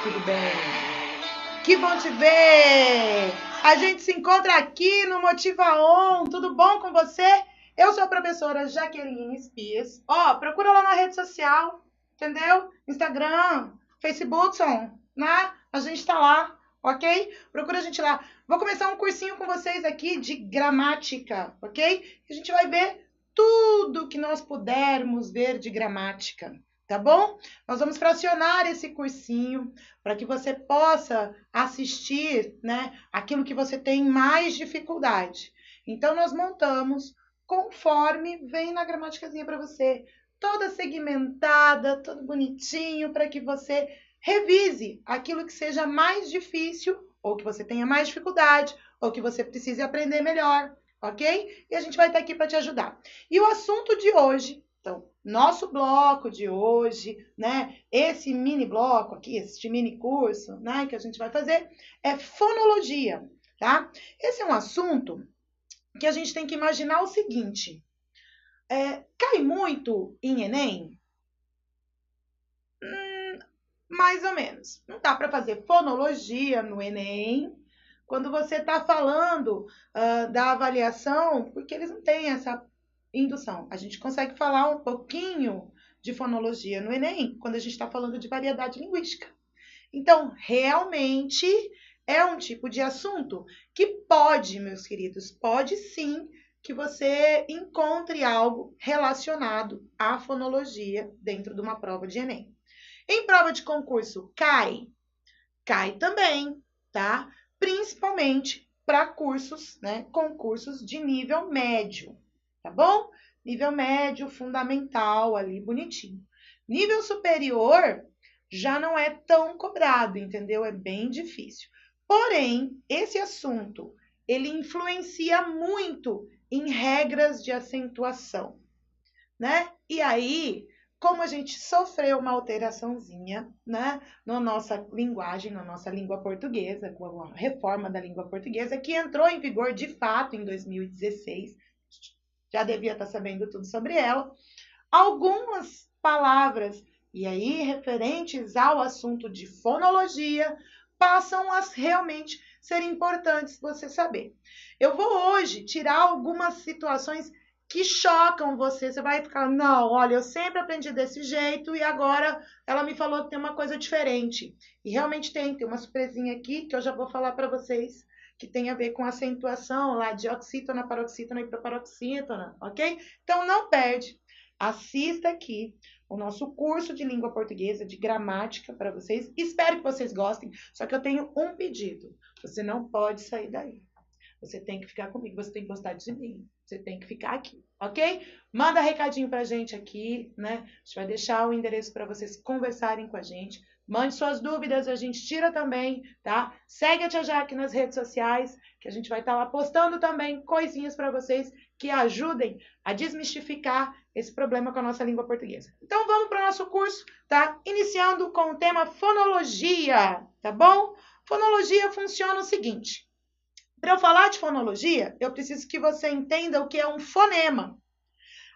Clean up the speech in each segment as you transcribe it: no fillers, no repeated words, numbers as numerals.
tudo bem? Que bom te ver! A gente se encontra aqui no Motiva On. Tudo bom com você? Eu sou a professora Jaqueline Espias. Ó, procura lá na rede social, entendeu? Instagram, Facebook, né? A gente tá lá, ok? Procura a gente lá. Vou começar um cursinho com vocês aqui de gramática, ok? A gente vai ver tudo que nós pudermos ver de gramática. Tá bom? Nós vamos fracionar esse cursinho para que você possa assistir, né, aquilo que você tem mais dificuldade. Então, nós montamos conforme vem na gramaticazinha para você, toda segmentada, tudo bonitinho, para que você revise aquilo que seja mais difícil, ou que você tenha mais dificuldade, ou que você precise aprender melhor, ok? E a gente vai estar aqui para te ajudar. E o assunto de hoje, então, nosso bloco de hoje, né? Esse mini bloco aqui, este mini curso, né? Que a gente vai fazer é fonologia, tá? Esse é um assunto que a gente tem que imaginar o seguinte: cai muito em Enem? Mais ou menos. Não dá para fazer fonologia no Enem quando você está falando da avaliação, porque eles não têm essa indução. A gente consegue falar um pouquinho de fonologia no Enem quando a gente está falando de variedade linguística. Então, realmente é um tipo de assunto que pode, meus queridos, pode sim que você encontre algo relacionado à fonologia dentro de uma prova de Enem. Em prova de concurso, cai? Cai também, tá? Principalmente para cursos, né? Concursos de nível médio, tá bom? Nível médio, fundamental, ali, bonitinho. Nível superior já não é tão cobrado, entendeu? É bem difícil. Porém, esse assunto, ele influencia muito em regras de acentuação, né? E aí, como a gente sofreu uma alteraçãozinha, né, na nossa linguagem, na nossa língua portuguesa, com a reforma da língua portuguesa, que entrou em vigor de fato em 2016, já devia estar sabendo tudo sobre ela, algumas palavras, e aí referentes ao assunto de fonologia, passam a realmente ser importantes você saber. Eu vou hoje tirar algumas situações que chocam você. Você vai ficar, não, olha, eu sempre aprendi desse jeito e agora ela me falou que tem uma coisa diferente. E realmente tem uma surpresinha aqui que eu já vou falar para vocês, que tem a ver com a acentuação lá de oxítona, paroxítona e proparoxítona, ok? Então não perde. Assista aqui o nosso curso de língua portuguesa, de gramática para vocês. Espero que vocês gostem, só que eu tenho um pedido. Você não pode sair daí. Você tem que ficar comigo, você tem que gostar de mim. Você tem que ficar aqui, ok? Manda recadinho pra gente aqui, né? A gente vai deixar o endereço para vocês conversarem com a gente. Mande suas dúvidas, a gente tira também, tá? Segue a Tia Jaque nas redes sociais, que a gente vai estar lá postando também coisinhas para vocês que ajudem a desmistificar esse problema com a nossa língua portuguesa. Então vamos para o nosso curso, tá? Iniciando com o tema fonologia, tá bom? Fonologia funciona o seguinte: para eu falar de fonologia, eu preciso que você entenda o que é um fonema.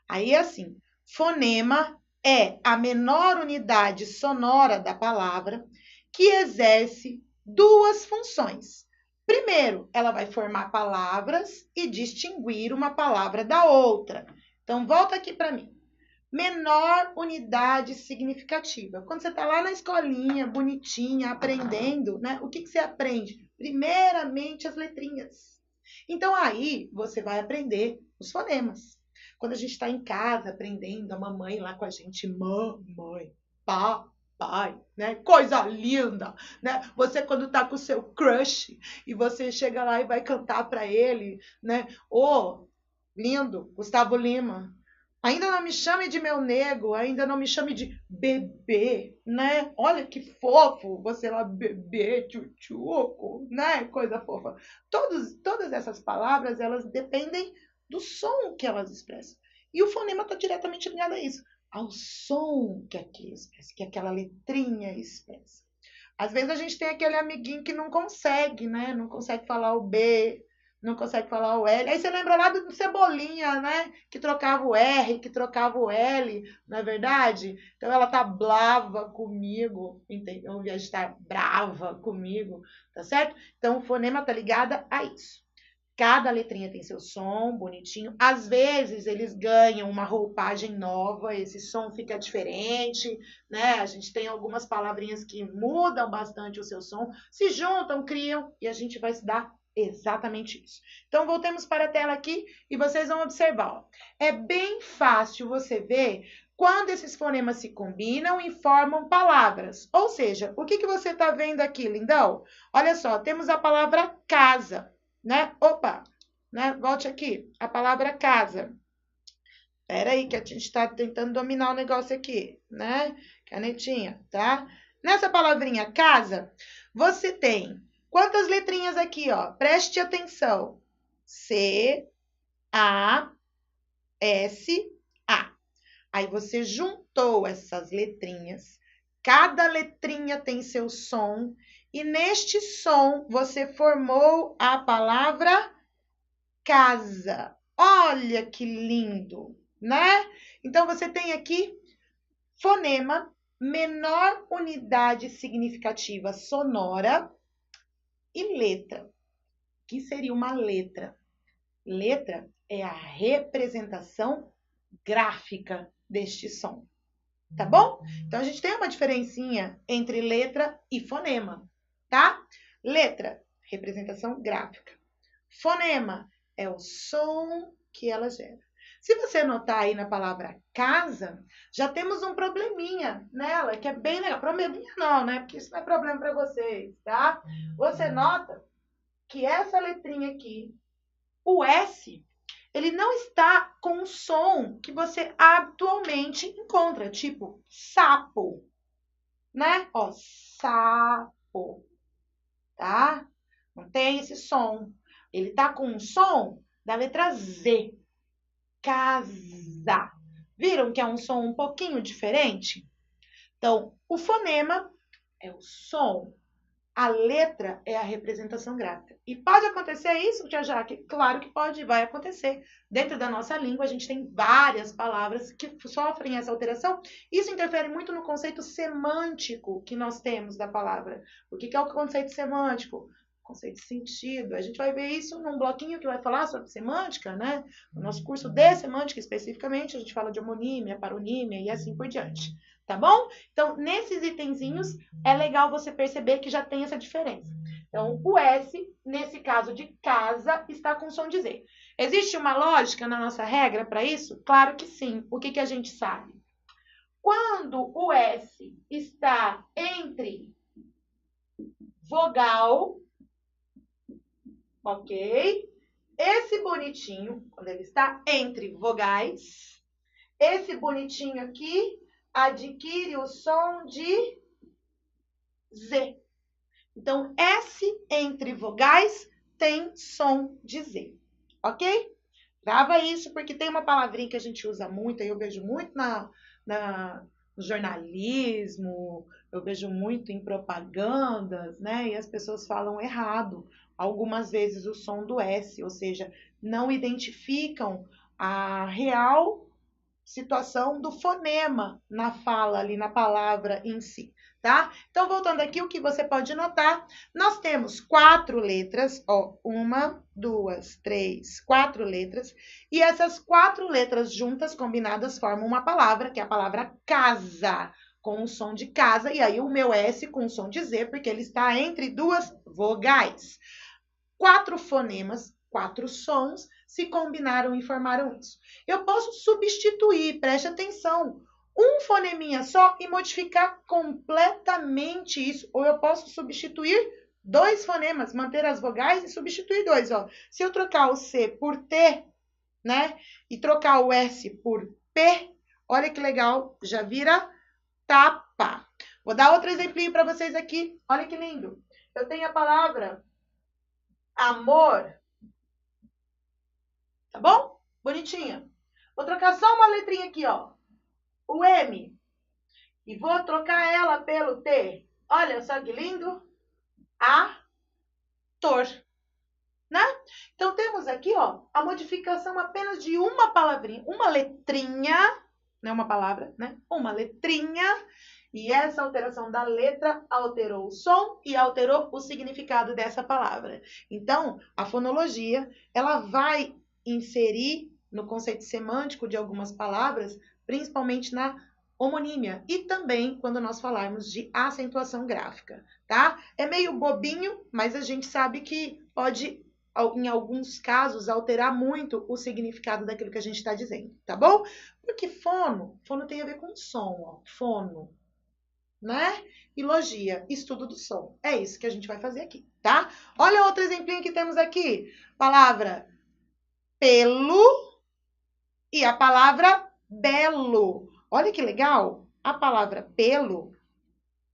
Aí, assim, fonema é a menor unidade sonora da palavra que exerce duas funções. Primeiro, ela vai formar palavras e distinguir uma palavra da outra. Então, volta aqui para mim. Menor unidade significativa. Quando você está lá na escolinha, bonitinha, aprendendo, né? O que você aprende? Primeiramente, as letrinhas. Então, aí, você vai aprender os fonemas. Quando a gente está em casa aprendendo, a mamãe lá com a gente, mamãe, papai, né? Coisa linda, né? Você quando tá com o seu crush e você chega lá e vai cantar para ele, né? Ô, lindo, Gustavo Lima. Ainda não me chame de meu nego, ainda não me chame de bebê, né? Olha que fofo, você lá, bebê, tchutchuco, né? Coisa fofa. Todas essas palavras, elas dependem do som que elas expressam. E o fonema está diretamente ligado a isso, ao som que aquilo expressa, que aquela letrinha expressa. Às vezes a gente tem aquele amiguinho que não consegue, né? Não consegue falar o B, não consegue falar o L. Aí você lembra lá do Cebolinha, né? Que trocava o R, que trocava o L, não é verdade? Então ela tá brava comigo, entendeu? Ao invés de estar brava comigo, tá certo? Então o fonema tá ligado a isso. Cada letrinha tem seu som bonitinho. Às vezes eles ganham uma roupagem nova, esse som fica diferente, né? A gente tem algumas palavrinhas que mudam bastante o seu som, se juntam, criam e a gente vai estudar exatamente isso. Então voltemos para a tela aqui e vocês vão observar. Ó. É bem fácil você ver quando esses fonemas se combinam e formam palavras. Ou seja, o que você está vendo aqui, lindão? Olha só, temos a palavra casa. Né? Opa, né? Volte aqui. A palavra casa. Espera aí que a gente está tentando dominar o negócio aqui, né? Canetinha, tá? Nessa palavrinha casa, você tem quantas letrinhas aqui, ó? Preste atenção. C, A, S, A. Aí você juntou essas letrinhas. Cada letrinha tem seu som. E neste som, você formou a palavra casa. Olha que lindo, né? Então, você tem aqui fonema, menor unidade significativa sonora e letra. O que seria uma letra? Letra é a representação gráfica deste som. Tá bom? Então, a gente tem uma diferencinha entre letra e fonema, tá? Letra, representação gráfica. Fonema é o som que ela gera. Se você notar aí na palavra casa, já temos um probleminha nela, que é bem legal. Probleminha não, né? Porque isso não é problema para vocês, tá? Você nota que essa letrinha aqui, o S, ele não está com o som que você atualmente encontra, tipo sapo, né? Ó, sapo, tá? Não tem esse som. Ele tá com o som da letra Z. Casa. Viram que é um som um pouquinho diferente? Então, o fonema é o som. A letra é a representação gráfica. E pode acontecer isso, Tia Jaque? Claro que pode, vai acontecer. Dentro da nossa língua, a gente tem várias palavras que sofrem essa alteração. Isso interfere muito no conceito semântico que nós temos da palavra. O que é o conceito semântico? Conceito de sentido. A gente vai ver isso num bloquinho que vai falar sobre semântica, né? No nosso curso de semântica, especificamente, a gente fala de homonímia, paronímia e assim por diante. Tá bom? Então, nesses itenzinhos, é legal você perceber que já tem essa diferença. Então, o S, nesse caso de casa, está com som de Z. Existe uma lógica na nossa regra para isso? Claro que sim. O que a gente sabe? Quando o S está entre vogal, ok? Esse bonitinho, quando ele está entre vogais, esse bonitinho aqui adquire o som de Z. Então, S entre vogais tem som de Z, ok? Grava isso, porque tem uma palavrinha que a gente usa muito, eu vejo muito no jornalismo, eu vejo muito em propagandas, né? E as pessoas falam errado, algumas vezes o som do S, ou seja, não identificam a real situação do fonema na fala ali, na palavra em si, tá? Então, voltando aqui, o que você pode notar, nós temos 4 letras, ó, 1, 2, 3, 4 letras, e essas 4 letras juntas, combinadas, formam uma palavra, que é a palavra casa, com o som de casa, e aí o meu S com o som de Z, porque ele está entre duas vogais. 4 fonemas, 4 sons, se combinaram e formaram isso. Eu posso substituir, preste atenção, um foneminha só e modificar completamente isso. Ou eu posso substituir 2 fonemas, manter as vogais e substituir 2. Ó. Se eu trocar o C por T, né, e trocar o S por P, olha que legal, já vira tapa. Vou dar outro exemplinho para vocês aqui. Olha que lindo. Eu tenho a palavra amor. Tá bom? Bonitinha. Vou trocar só uma letrinha aqui, ó. O M. E vou trocar ela pelo T. Olha só que lindo. Ator. né? Então, temos aqui, ó, a modificação apenas de uma palavrinha, uma letrinha, não é uma palavra, né? Uma letrinha, e essa alteração da letra alterou o som e alterou o significado dessa palavra. Então, a fonologia, ela vai inserir no conceito semântico de algumas palavras, principalmente na homonímia e também quando nós falarmos de acentuação gráfica, tá? É meio bobinho, mas a gente sabe que pode, em alguns casos, alterar muito o significado daquilo que a gente está dizendo, tá bom? Porque fono tem a ver com som, ó, fono, né? E logia, estudo do som. É isso que a gente vai fazer aqui, tá? Olha outro exemplinho que temos aqui. Palavra pelo e a palavra belo. Olha que legal. A palavra pelo,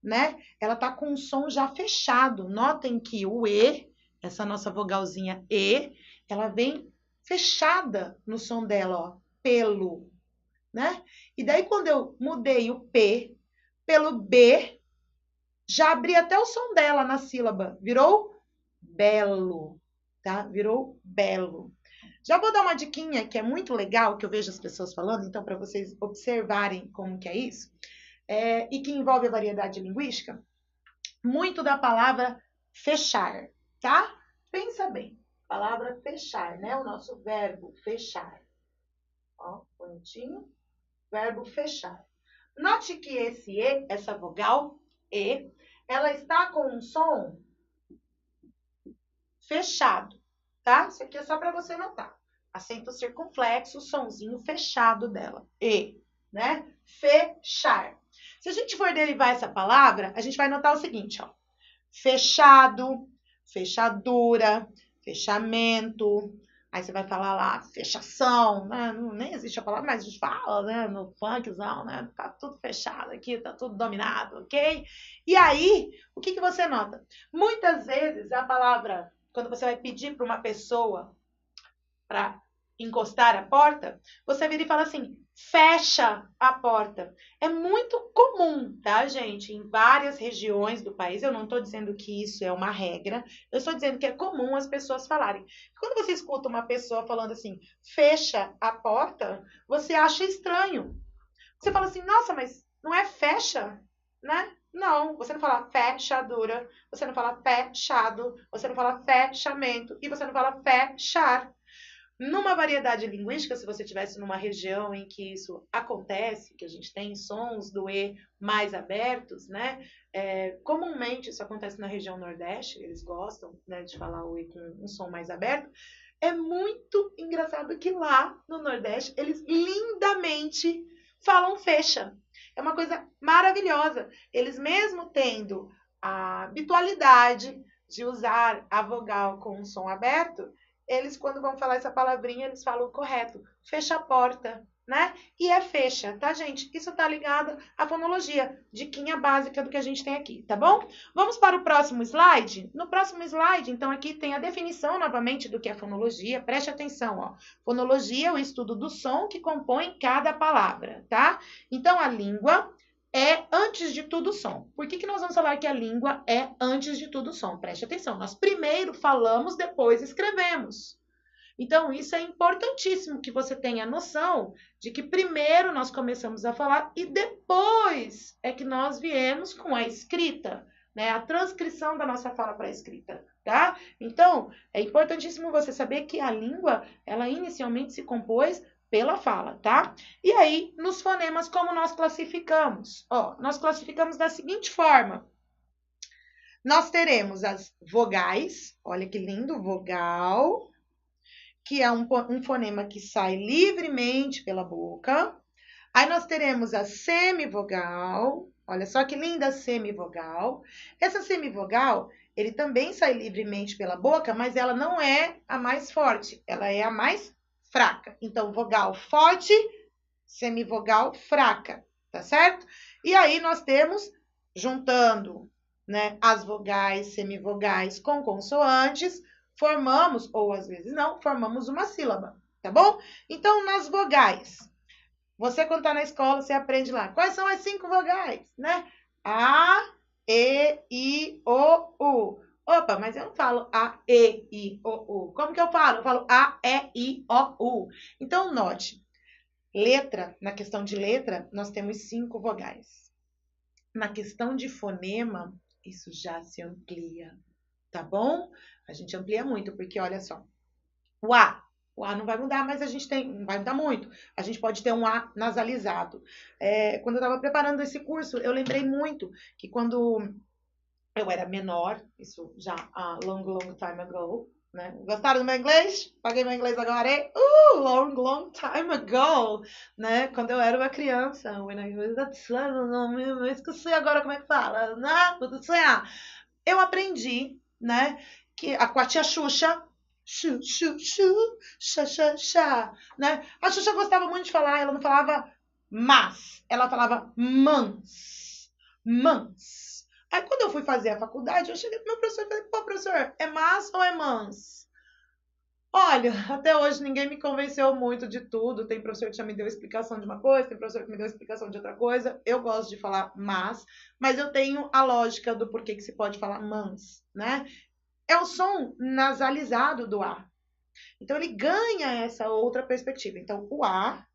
né? Ela tá com o som já fechado. Notem que o E, essa nossa vogalzinha E, ela vem fechada no som dela, ó. Pelo, né? E daí quando eu mudei o P pelo B, já abri até o som dela na sílaba. Virou belo, tá? Virou belo. Já vou dar uma diquinha que é muito legal, que eu vejo as pessoas falando, então para vocês observarem como que é isso, e que envolve a variedade linguística, muito da palavra fechar, tá? Pensa bem, palavra fechar, né? O nosso verbo fechar. Ó, bonitinho, verbo fechar. Note que esse E, essa vogal E, ela está com um som fechado, tá? Isso aqui é só para você notar. Acento circunflexo, sonzinho fechado dela. E, né? Fechar. Se a gente for derivar essa palavra, a gente vai notar o seguinte, ó. Fechado, fechadura, fechamento. Aí você vai falar lá, fechação, né? Não, nem existe a palavra, mas a gente fala, né? No funkzão, né? Tá tudo fechado aqui, tá tudo dominado, ok? E aí, o que você nota? Muitas vezes a palavra, quando você vai pedir para uma pessoa para encostar a porta, você vira e fala assim, fecha a porta. É muito comum, tá, gente? Em várias regiões do país, eu não estou dizendo que isso é uma regra, eu estou dizendo que é comum as pessoas falarem. Quando você escuta uma pessoa falando assim, fecha a porta, você acha estranho. Você fala assim, nossa, mas não é fecha, né? Não, você não fala fechadura, você não fala fechado, você não fala fechamento e você não fala fechar. Numa variedade linguística, se você estivesse numa região em que isso acontece, que a gente tem sons do E mais abertos, né? Comumente isso acontece na região Nordeste, eles gostam, né, de falar o E com um som mais aberto. É muito engraçado que lá no Nordeste eles lindamente falam fecha. É uma coisa maravilhosa. Eles mesmo tendo a habitualidade de usar a vogal com um som aberto, eles, quando vão falar essa palavrinha, eles falam correto. Fecha a porta, né? E é fecha, tá, gente? Isso tá ligado à fonologia, diquinha básica do que a gente tem aqui, tá bom? Vamos para o próximo slide? No próximo slide, então, aqui tem a definição, novamente, do que é fonologia. Preste atenção, ó. Fonologia é o estudo do som que compõe cada palavra, tá? Então, a língua é, antes de tudo, som. Por que nós vamos falar que a língua é, antes de tudo, som? Preste atenção. Nós primeiro falamos, depois escrevemos. Então, isso é importantíssimo que você tenha noção de que primeiro nós começamos a falar e depois é que nós viemos com a escrita, né? A transcrição da nossa fala para a escrita, tá? Então, é importantíssimo você saber que a língua, ela inicialmente se compôs pela fala, tá? E aí, nos fonemas, como nós classificamos? Ó, nós classificamos da seguinte forma. Nós teremos as vogais, olha que lindo, vogal, que é um fonema que sai livremente pela boca. Aí nós teremos a semivogal, olha só que linda semivogal. Essa semivogal, ele também sai livremente pela boca, mas ela não é a mais forte, ela é a mais fraca. Então, vogal forte, semivogal fraca, tá certo? E aí nós temos, juntando, né, as vogais, semivogais com consoantes, formamos, ou às vezes não, formamos uma sílaba, tá bom? Então, nas vogais, você quando tá na escola, você aprende lá, quais são as 5 vogais, né? A, E, I, O, U. Opa, mas eu não falo A, E, I, O, U. Como que eu falo? Eu falo A, E, I, O, U. Então, note, letra, na questão de letra, nós temos 5 vogais. Na questão de fonema, isso já se amplia, tá bom? A gente amplia muito, porque olha só, o A. O A não vai mudar, mas a gente tem, não vai mudar muito. A gente pode ter um A nasalizado. Quando eu estava preparando esse curso, eu lembrei muito que quando eu era menor, isso já há long time ago, né? Gostaram do meu inglês? Paguei meu inglês agora, hein? Long time ago, né? Quando eu era uma criança, when I was a child, eu esqueci agora como é que fala, né? Eu aprendi, né, que com a tia Xuxa, né? A Xuxa gostava muito de falar, ela não falava mas, ela falava mans. Aí quando eu fui fazer a faculdade, eu cheguei pro meu professor e falei, pô, professor, é mas ou é mans? Olha, até hoje ninguém me convenceu muito de tudo. Tem professor que já me deu explicação de uma coisa, tem professor que me deu explicação de outra coisa. Eu gosto de falar mas eu tenho a lógica do porquê que se pode falar mans, né? É o som nasalizado do A. Então ele ganha essa outra perspectiva. Então o A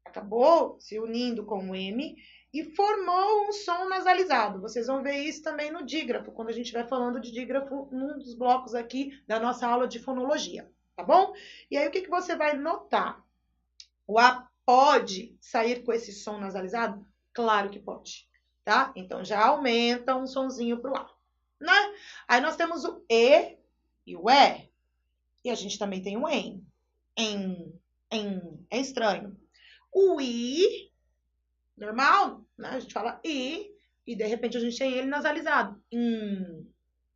acabou se unindo com o M e formou um som nasalizado. Vocês vão ver isso também no dígrafo, quando a gente vai falando de dígrafo num dos blocos aqui da nossa aula de fonologia, tá bom? E aí o que você vai notar? O A pode sair com esse som nasalizado? Claro que pode, tá? Então já aumenta um sonzinho pro A, né? Aí nós temos o E e o E. E a gente também tem o EM. É estranho. O I, normal, né? A gente fala I, e de repente a gente tem ele nasalizado.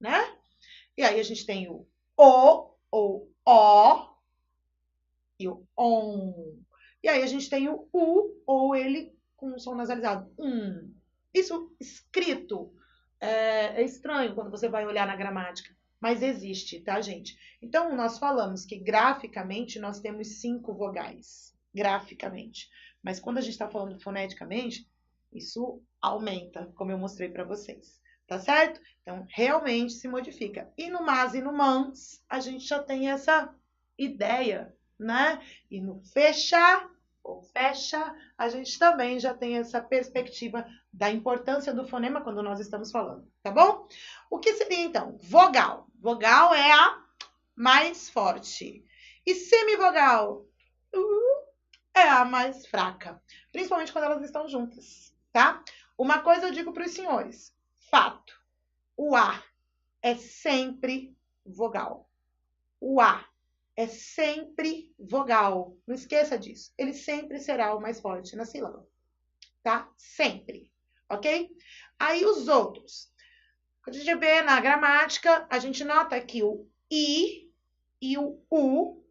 Né? E aí a gente tem o ou O, e o ON. E aí a gente tem o U, ou ele com o som nasalizado. Isso escrito é estranho quando você vai olhar na gramática, mas existe, tá, gente? Então, nós falamos que graficamente nós temos 5 vogais, graficamente. Mas quando a gente está falando foneticamente, isso aumenta, como eu mostrei para vocês, tá certo? Então, realmente se modifica. E no mas e no mans, a gente já tem essa ideia, né? E no fechar ou fecha, a gente também já tem essa perspectiva da importância do fonema quando nós estamos falando, tá bom? O que seria então? Vogal. Vogal é a mais forte. E semivogal é a mais fraca, principalmente quando elas estão juntas, tá? Uma coisa eu digo para os senhores: fato, o A é sempre vogal. O A é sempre vogal. Não esqueça disso. Ele sempre será o mais forte na sílaba, tá? Sempre, ok? Aí os outros. Quando a gente vê na gramática, a gente nota que o I e o U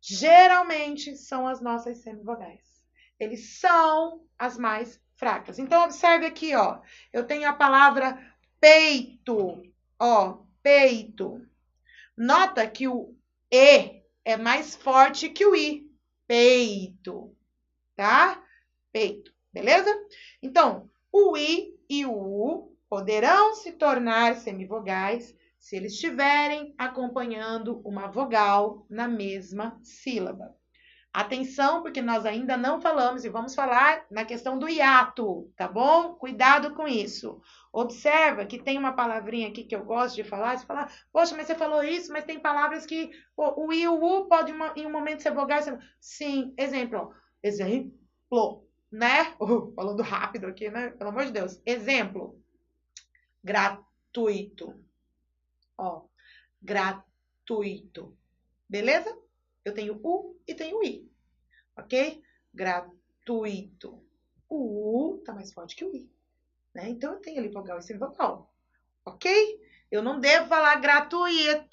geralmente são as nossas semivogais. Eles são as mais fracas. Então, observe aqui, ó. Eu tenho a palavra peito, ó, peito. Nota que o E é mais forte que o I. Peito, tá? Peito, beleza? Então, o I e o U poderão se tornar semivogais se eles estiverem acompanhando uma vogal na mesma sílaba. Atenção, porque nós ainda não falamos e vamos falar na questão do hiato, tá bom? Cuidado com isso. Observa que tem uma palavrinha aqui que eu gosto de falar. Você fala, poxa, mas você falou isso, mas tem palavras que o I e o U pode em um momento ser vogais. Sim, exemplo, né? Falando rápido aqui, né? Pelo amor de Deus. Exemplo, gratuito. Ó, gratuito. Beleza? Eu tenho U e tenho I, ok? Gratuito. O U tá mais forte que o I, né? Então eu tenho ali vogal e semivogal, ok? Eu não devo falar gratuito.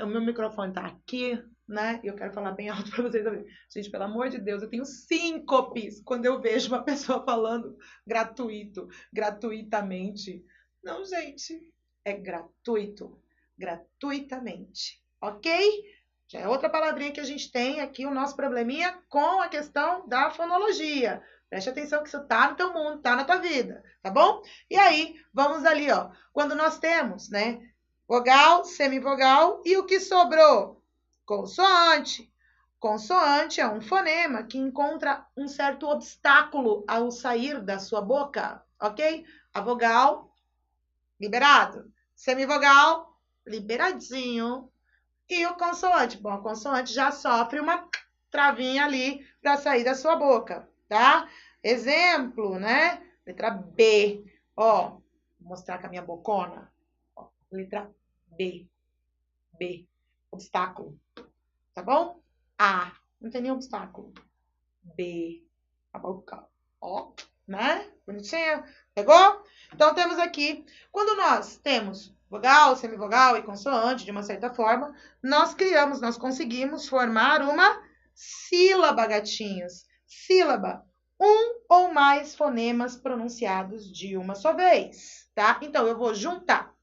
O meu microfone tá aqui, né? E eu quero falar bem alto para vocês ouvirem. Gente, pelo amor de Deus, eu tenho síncopes quando eu vejo uma pessoa falando gratuito, gratuitamente. Não, gente, é gratuito, gratuitamente, ok? Já é outra palavrinha que a gente tem aqui, o nosso probleminha com a questão da fonologia. Preste atenção que isso tá no teu mundo, tá na tua vida, tá bom? E aí, vamos ali, ó. Quando nós temos, né? vogal, semivogal e o que sobrou? Consoante. Consoante é um fonema que encontra um certo obstáculo ao sair da sua boca, ok? A vogal, liberado. Semivogal, liberadinho. E o consoante? Bom, a consoante já sofre uma travinha ali para sair da sua boca, tá? Exemplo, né? Letra B. Ó, vou mostrar com a minha bocona. Ó, letra B. B. Obstáculo. Tá bom? A. Não tem nenhum obstáculo. B. A boca. Ó, né? Bonitinho? Pegou? Então, temos aqui, quando nós temos vogal, semivogal e consoante, de uma certa forma, nós conseguimos formar uma sílaba, gatinhos. Sílaba. Um ou mais fonemas pronunciados de uma só vez, tá? Então, eu vou juntar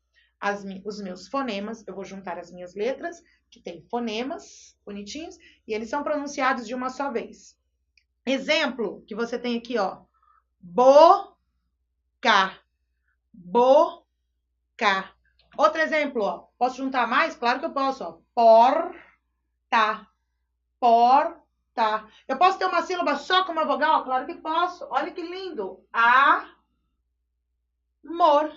os meus fonemas, eu vou juntar as minhas letras, que tem fonemas bonitinhos, e eles são pronunciados de uma só vez. Exemplo que você tem aqui, ó. Boca. Boca. Outro exemplo, ó. Posso juntar mais? Claro que eu posso, ó. Porta. Porta. Eu posso ter uma sílaba só com uma vogal? Claro que posso. Olha que lindo. Amor.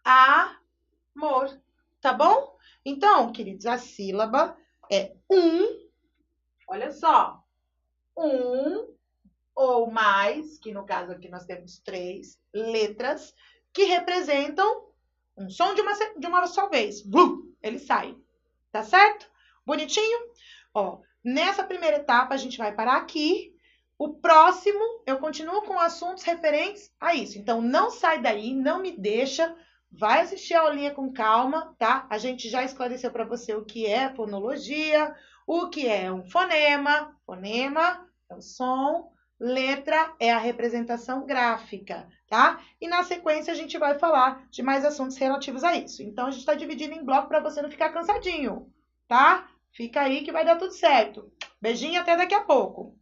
Amor. Tá bom? Então, queridos, a sílaba é olha só, um ou mais, que no caso aqui nós temos 3 letras, que representam um som de uma só vez. Blum, ele sai. Tá certo? Bonitinho? Ó, nessa primeira etapa a gente vai parar aqui. O próximo, eu continuo com assuntos referentes a isso. Então, não sai daí, não me deixa. Vai assistir a aulinha com calma, tá? A gente já esclareceu para você o que é fonologia, o que é um fonema. Fonema é o som, letra é a representação gráfica, tá? E na sequência a gente vai falar de mais assuntos relativos a isso. Então, a gente está dividindo em bloco para você não ficar cansadinho, tá? Fica aí que vai dar tudo certo. Beijinho, até daqui a pouco.